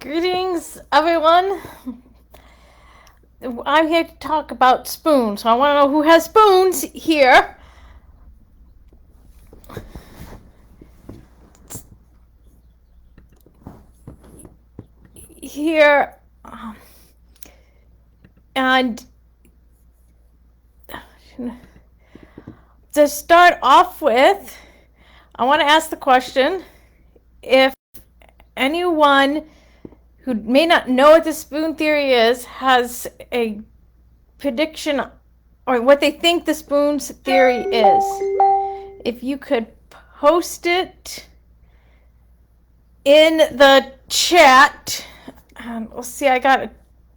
Greetings, everyone. I'm here to talk about spoons. So I want to know who has spoons here. Here, and to start off with, I want to ask the question if anyone who may not know what the spoon theory is has a prediction or what they think the spoons theory is. If you could post it in the chat. We'll see, I got a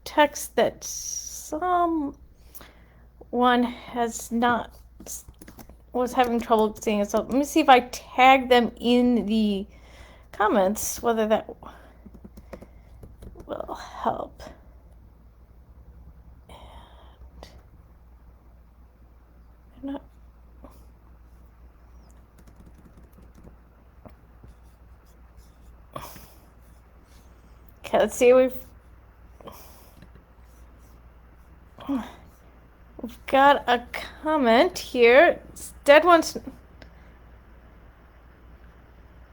text that someone was having trouble seeing it. So let me see if I tag them in the comments, whether that will help. And not. Okay, let's see. We've got a comment here. Dead ones.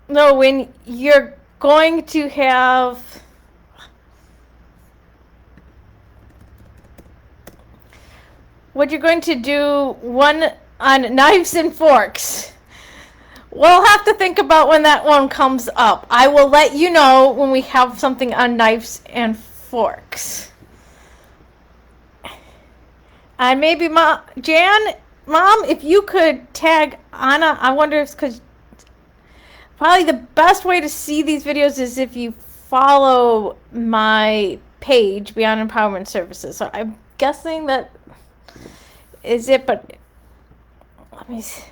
No, when you're going to have what you're going to do one on knives and forks. We'll have to think about when that one comes up. I will let you know when we have something on knives and forks. And maybe Mom, if you could tag Anna, I wonder if, because probably the best way to see these videos is if you follow my page, Beyond Empowerment Services. So I'm guessing that is it, but let me see.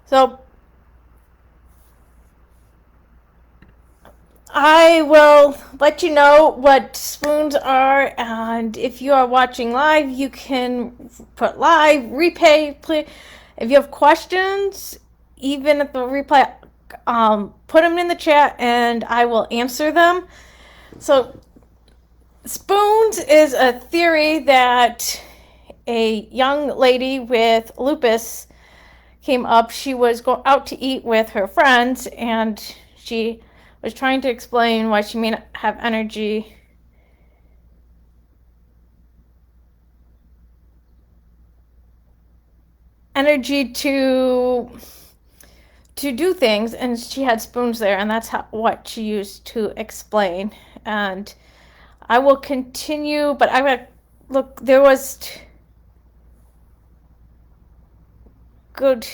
So I will let you know what spoons are, and if you are watching live, you can put live, replay, play. If you have questions, even at the replay, put them in the chat and I will answer them. So spoons is a theory that a young lady with lupus came up. She was out to eat with her friends, and she was trying to explain why she may not have energy to do things, and she had spoons there, and that's what she used to explain. And I will continue, but I would look. There was good.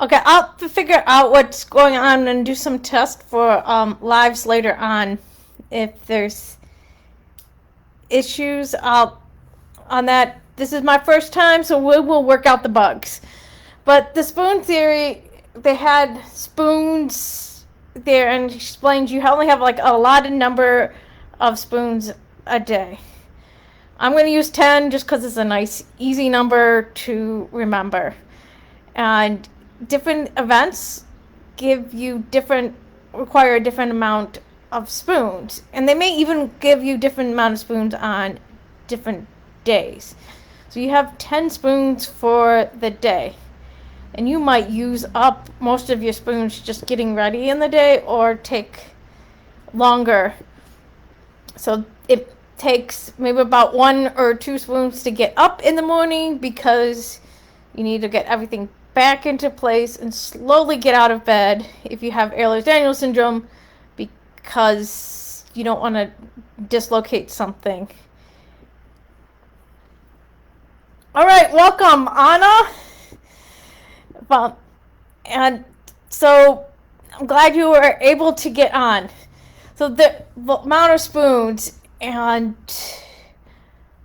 Okay, I'll figure out what's going on and do some tests for lives later on. If there's issues on that. This is my first time, so we will work out the bugs. But the spoon theory, they had spoons there and explained you only have like a allotted number of spoons a day. I'm going to use 10 just because it's a nice, easy number to remember. And different events require a different amount of spoons. And they may even give you different amount of spoons on different days. So you have 10 spoons for the day. And you might use up most of your spoons just getting ready in the day or take longer. So it takes maybe about 1 or 2 spoons to get up in the morning because you need to get everything back into place and slowly get out of bed if you have Ehlers-Danlos syndrome, because you don't want to dislocate something. All right, welcome, Anna. And so I'm glad you were able to get on. So the amount of spoons and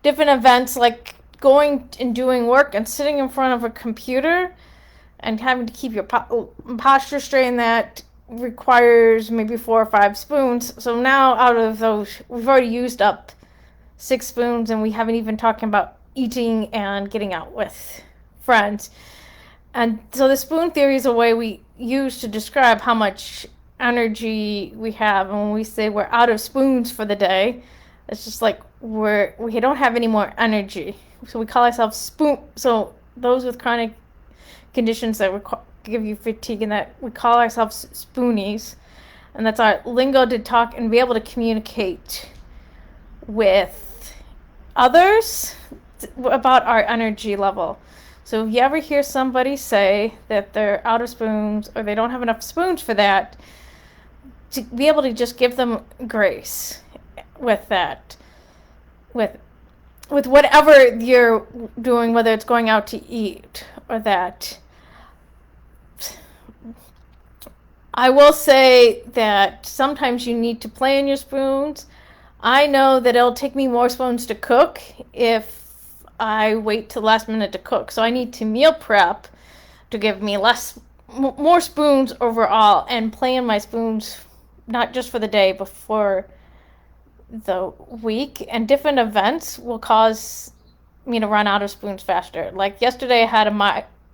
different events, like going and doing work and sitting in front of a computer and having to keep your posture straight, and that requires maybe 4 or 5 spoons. So now out of those, we've already used up 6 spoons, and we haven't even talking about eating and getting out with friends. And so the spoon theory is a way we use to describe how much energy we have. And when we say we're out of spoons for the day, it's just like we don't have any more energy. So we call ourselves spoon. So those with chronic conditions that give you fatigue and that, we call ourselves spoonies. And that's our lingo to talk and be able to communicate with others about our energy level. So if you ever hear somebody say that they're out of spoons or they don't have enough spoons for that, to be able to just give them grace with that, with whatever you're doing, whether it's going out to eat or that. I will say that sometimes you need to play in your spoons. I know that it'll take me more spoons to cook if I wait till last minute to cook. So I need to meal prep to give me more spoons overall, and play in my spoons, not just for the day, but for the week. And different events will cause me to run out of spoons faster. Like yesterday,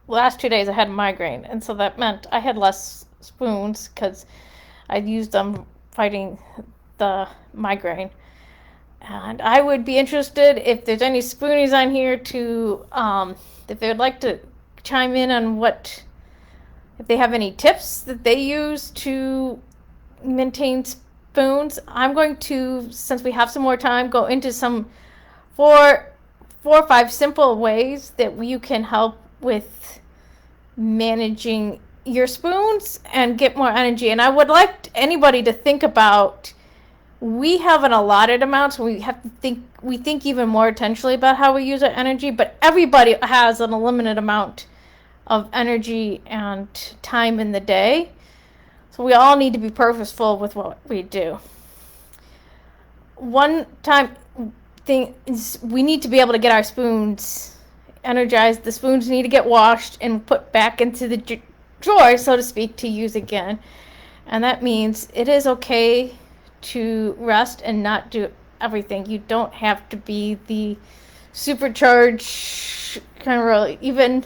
last 2 days I had a migraine, and so that meant I had less spoons because I used them fighting the migraine. And I would be interested if there's any spoonies on here to, if they would like to chime in on if they have any tips that they use to maintain spoons. I'm going to, since we have some more time, go into some 4 or 5 simple ways that you can help with managing your spoons and get more energy. And I would like anybody to think about, we have an allotted amount, so we think even more intentionally about how we use our energy, but everybody has an unlimited amount of energy and time in the day. So we all need to be purposeful with what we do. One thing is we need to be able to get our spoons energized. The spoons need to get washed and put back into the drawer, so to speak, to use again. And that means it is okay to rest and not do everything. You don't have to be the supercharged kind of role. Even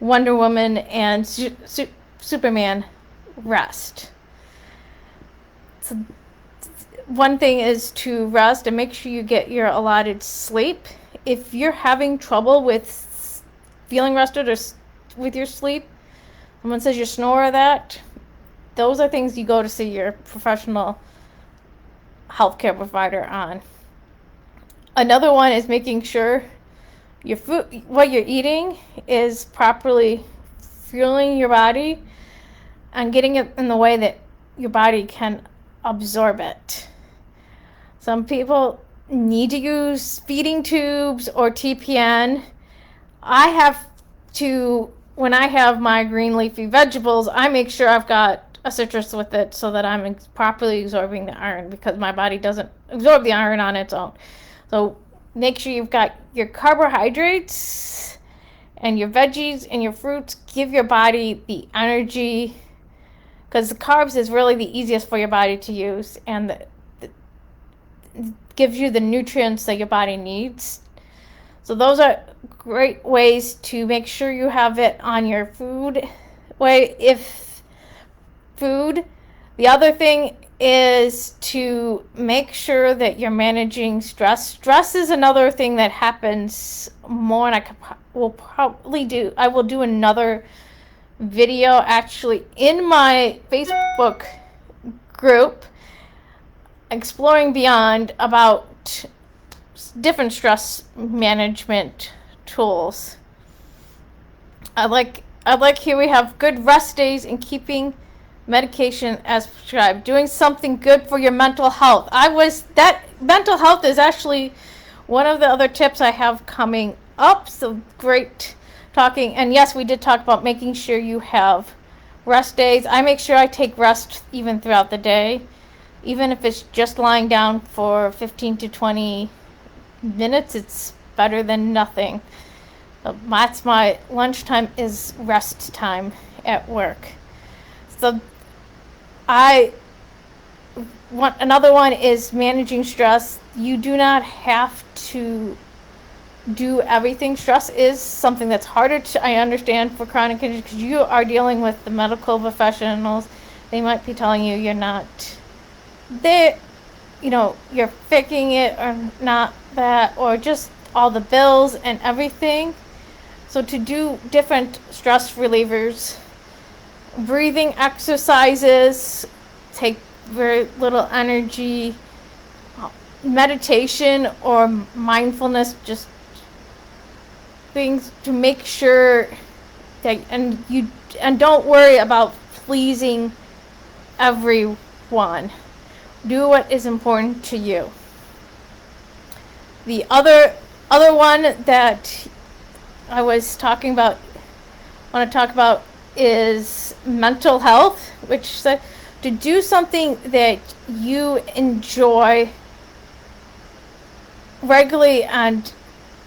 Wonder Woman and Superman rest. So one thing is to rest and make sure you get your allotted sleep. If you're having trouble with feeling rested or with your sleep, someone says you snore or that, those are things you go to see your professional healthcare provider on. Another one is making sure your food, what you're eating, is properly fueling your body and getting it in the way that your body can absorb it. Some people need to use feeding tubes or TPN. I have to, when I have my green leafy vegetables, I make sure I've got a citrus with it so that I'm properly absorbing the iron, because my body doesn't absorb the iron on its own. So make sure you've got your carbohydrates and your veggies and your fruits. Give your body the energy, because the carbs is really the easiest for your body to use, and gives you the nutrients that your body needs. So those are great ways to make sure you have it on your food way. The other thing is to make sure that you're managing stress. Stress is another thing that happens more, and I will do another video actually in my Facebook group, Exploring Beyond, about different stress management tools. I like here we have good rest days and keeping medication as prescribed, doing something good for your mental health. That mental health is actually one of the other tips I have coming up. So great talking. And yes, we did talk about making sure you have rest days. I make sure I take rest even throughout the day, even if it's just lying down for 15 to 20 minutes. It's better than nothing. That's my lunchtime, is rest time at work. So another one is managing stress. You do not have to do everything. Stress is something that's harder to, I understand, for chronic conditions, because you are dealing with the medical professionals. They might be telling you you're not there, you're faking it or not that, or just all the bills and everything. So to do different stress relievers, breathing exercises take very little energy, meditation or mindfulness, just things to make sure that, and don't worry about pleasing everyone. Do what is important to you. The other one that I was talking about, want to talk about, is mental health, which said to do something that you enjoy regularly, and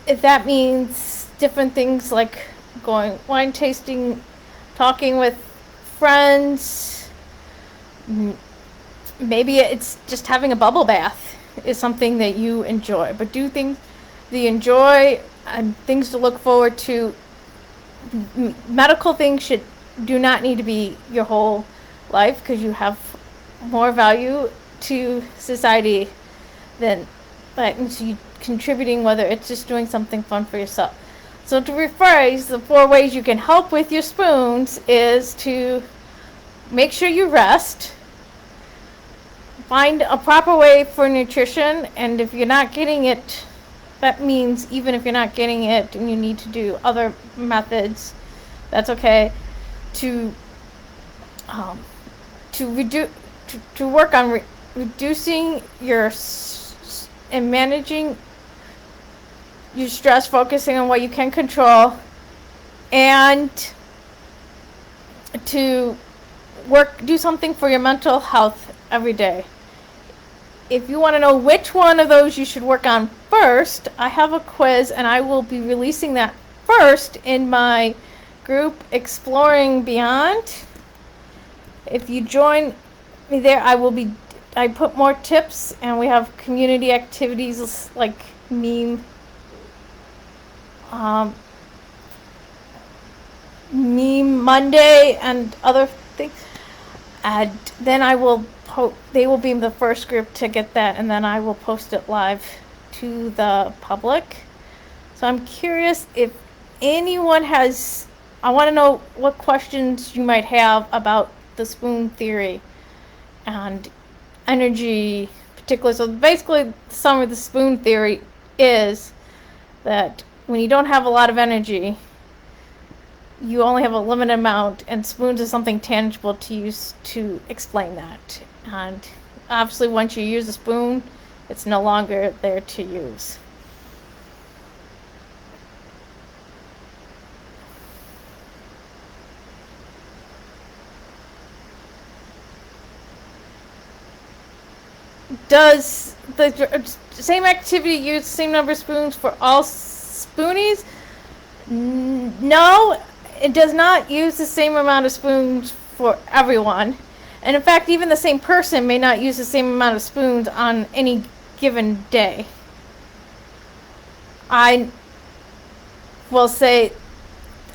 if that means different things like going wine tasting, talking with friends, maybe it's just having a bubble bath is something that you enjoy. But do things that you enjoy and things to look forward to. Medical things do not need to be your whole life, because you have more value to society than that, and so you contributing, whether it's just doing something fun for yourself. So to rephrase, the 4 ways you can help with your spoons is to make sure you rest, find a proper way for nutrition, and if you're not getting it, that means even if you're not getting it and you need to do other methods, that's okay. To work on reducing your and managing your stress, focusing on what you can control, and to do something for your mental health every day. If you want to know which one of those you should work on first, I have a quiz, and I will be releasing that first in my group Exploring Beyond. If you join me there, I put more tips, and we have community activities like meme Monday and other things. And then they will be the first group to get that, and then I will post it live to the public. So I'm curious if anyone I want to know what questions you might have about the spoon theory and energy particularly. So basically, some of the spoon theory is that when you don't have a lot of energy, you only have a limited amount, and spoons is something tangible to use to explain that. And obviously, once you use a spoon, it's no longer there to use. Does the same activity use the same number of spoons for all spoonies? No, it does not use the same amount of spoons for everyone. And in fact, even the same person may not use the same amount of spoons on any given day. I will say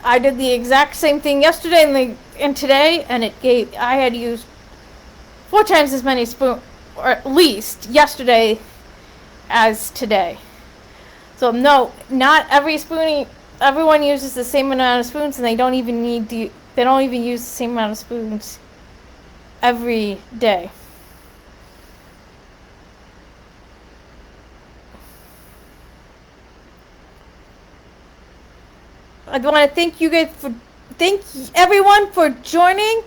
I did the exact same thing yesterday and today, and I had used 4 times as many spoons, or at least yesterday, as today. So no, not everyone uses the same amount of spoons, and they don't even use the same amount of spoons every day. I want to thank everyone for joining,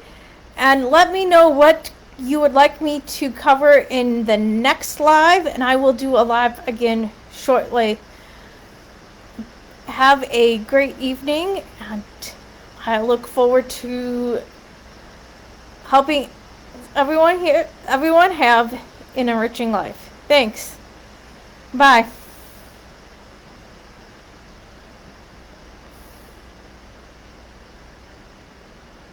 and let me know what you would like me to cover in the next live, and I will do a live again shortly. Have a great evening, and I look forward to helping everyone have an enriching life. Thanks. Bye.